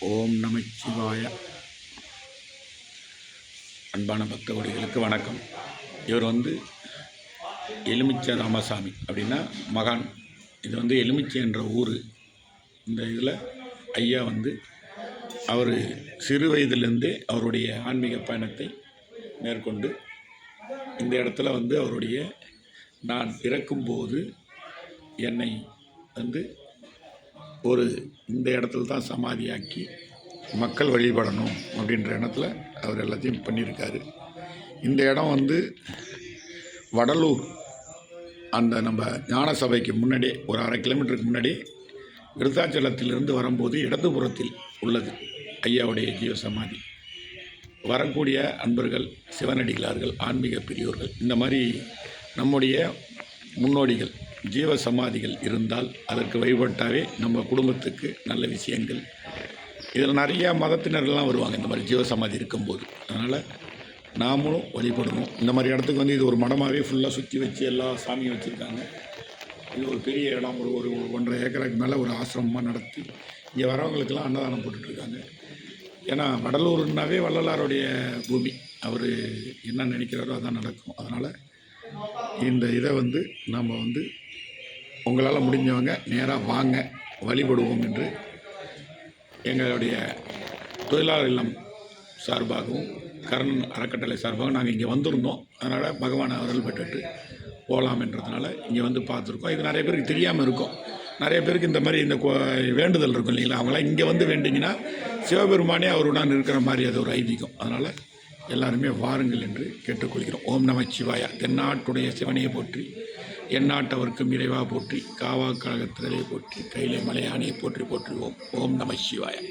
ஓம் நமச்சிவாய. அன்பான பக்த கொடிகளுக்கு வணக்கம். இவர் எலுமிச்சை ராமசாமி அப்படின்னா மகான். இது எலுமிச்சை என்ற ஊர். இந்த இதில் ஐயா அவர் சிறு வயதிலிருந்தே அவருடைய ஆன்மீக பயணத்தை மேற்கொண்டு இந்த இடத்துல அவருடைய நான் இறக்கும்போது என்னை இந்த இடத்துல தான் சமாதியாக்கி மக்கள் வழிபடணும் அப்படின்ற எண்ணத்தில் அவர் எல்லாத்தையும் பண்ணியிருக்காரு. இந்த இடம் வடலூர் அந்த நம்ம ஞான சபைக்கு முன்னாடி ஒரு 1/2 கிலோமீட்டருக்கு முன்னாடி விருத்தாச்சலத்திலிருந்து வரும்போது இடதுபுறத்தில் உள்ளது ஐயாவுடைய ஜீவசமாதி. வரக்கூடிய அன்பர்கள், சிவனடிகளார்கள், ஆன்மீக பெரியோர்கள், இந்த மாதிரி நம்முடைய முன்னோடிகள் ஜீவசமாதிகள் இருந்தால் அதற்கு வழிபட்டாவே நம்ம குடும்பத்துக்கு நல்ல விஷயங்கள். இதில் நிறையா மதத்தினர்கள்லாம் வருவாங்க இந்த மாதிரி ஜீவசமாதி இருக்கும்போது. அதனால் நாமளும் வழிபடணும். இந்த மாதிரி இடத்துக்கு இது ஒரு மடமாகவே ஃபுல்லாக சுற்றி வச்சு எல்லா சாமியும் வச்சுருக்காங்க. இது ஒரு பெரிய இடம். ஒரு 1.5 ஏக்கருக்கு மேலே ஒரு ஆசிரமமாக நடத்தி இங்கே வரவங்களுக்கெல்லாம் அன்னதானம் போட்டுட்ருக்காங்க. ஏன்னா வடலூர்னாவே வள்ளலாருடைய பூமி. அவர் என்ன நினைக்கிறாரோ அதான் நடக்கும். அதனால் இந்த இதை நாம் உங்களால் முடிஞ்சவங்க நேராக வாங்க, வழிபடுவோம் என்று எங்களுடைய தொழிலாளர் இல்லம் சார்பாகவும் கரண் அறக்கட்டளை சார்பாகவும் நாங்கள் இங்கே வந்திருந்தோம். அதனால் பகவானை அருள் பெற்றுட்டு போகலாம் என்றதுனால இங்கே பார்த்துருக்கோம். இது நிறைய பேருக்கு தெரியாமல் இருக்கும். நிறைய பேருக்கு இந்த மாதிரி இந்த வேண்டுதல் இருக்கும் இல்லைங்களா, அவங்களாம் இங்கே வேண்டிங்கன்னா சிவபெருமானே அவருடன் இருக்கிற மாதிரி அது ஒரு ஐதீகம். அதனால் எல்லாருமே வாருங்கள் என்று கேட்டுக்கொள்கிறோம். ஓம் நமச்சிவாயா. தென்னாட்டுடைய சிவனையை போற்றி, எந்நாட்டவர்க்கும் இறைவா போற்றி, காவா கழகத்திலே போற்றி, கையிலே மலையானையை போற்றி போற்றுவோம். ஓம் நமச்சிவாயா.